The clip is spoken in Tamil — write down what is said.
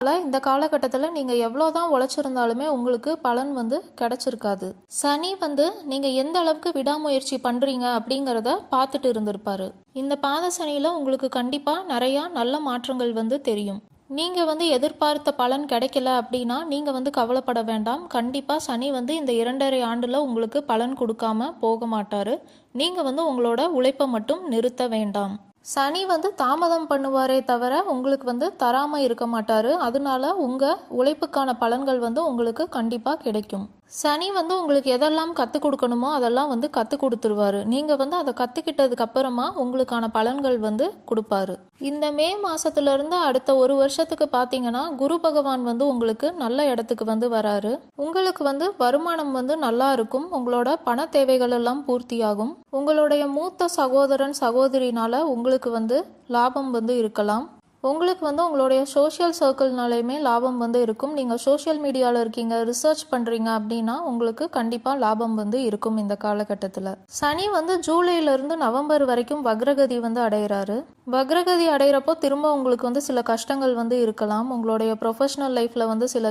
இந்த காலகட்டத்தில் நீங்கள் எவ்வளோதான் உழைச்சிருந்தாலுமே உங்களுக்கு பலன் வந்து கிடைச்சிருக்காது. சனி வந்து நீங்கள் எந்த அளவுக்கு விடாமுயற்சி பண்ணுறீங்க அப்படிங்கிறத பார்த்துட்டு இருந்திருப்பாரு. இந்த பாத சனியில் உங்களுக்கு கண்டிப்பாக நிறையா நல்ல மாற்றங்கள் வந்து தெரியும். நீங்கள் வந்து எதிர்பார்த்த பலன் கிடைக்கல அப்படின்னா நீங்கள் வந்து கவலைப்பட வேண்டாம். கண்டிப்பாக சனி வந்து இந்த 2.5 ஆண்டில் உங்களுக்கு பலன் கொடுக்காம போக மாட்டார். நீங்கள் வந்து உங்களோட உழைப்பை மட்டும் நிறுத்த வேண்டாம். சனி வந்து தாமதம் பண்ணுவாரே தவிர உங்களுக்கு வந்து தராமல் இருக்க மாட்டார். அதனால உங்கள் உழைப்புக்கான பலன்கள் வந்து உங்களுக்கு கண்டிப்பாக கிடைக்கும். சனி வந்து உங்களுக்கு எதெல்லாம் கற்றுக் கொடுக்கணுமோ அதெல்லாம் வந்து கற்றுக் கொடுத்துருவாரு. நீங்கள் வந்து அதை கற்றுக்கிட்டதுக்கு அப்புறமா உங்களுக்கான பலன்கள் வந்து கொடுப்பாரு. இந்த மே மாதத்துலேருந்து அடுத்த 1 வருஷத்துக்கு பார்த்தீங்கன்னா குரு பகவான் வந்து உங்களுக்கு நல்ல இடத்துக்கு வந்து வராரு. உங்களுக்கு வந்து வருமானம் வந்து நல்லா இருக்கும். உங்களோட பண தேவைகள் எல்லாம் பூர்த்தியாகும். உங்களுடைய மூத்த சகோதரன் சகோதரினால உங்களுக்கு வந்து லாபம் வந்து இருக்கலாம். உங்களுக்கு வந்து உங்களுடைய சோஷியல் சர்க்கிள்னாலையுமே லாபம் வந்து இருக்கும். நீங்கள் சோஷியல் மீடியாவில் இருக்கீங்க, ரிசர்ச் பண்ணுறீங்க அப்படின்னா உங்களுக்கு கண்டிப்பாக லாபம் வந்து இருக்கும். இந்த காலகட்டத்தில் சனி வந்து ஜூலையிலிருந்து நவம்பர் வரைக்கும் வக்ரகதி வந்து அடைகிறாரு. வக்ரகதி அடைகிறப்போ திரும்ப உங்களுக்கு வந்து சில கஷ்டங்கள் வந்து இருக்கலாம். உங்களுடைய ப்ரொஃபஷனல் லைஃப்பில் வந்து சில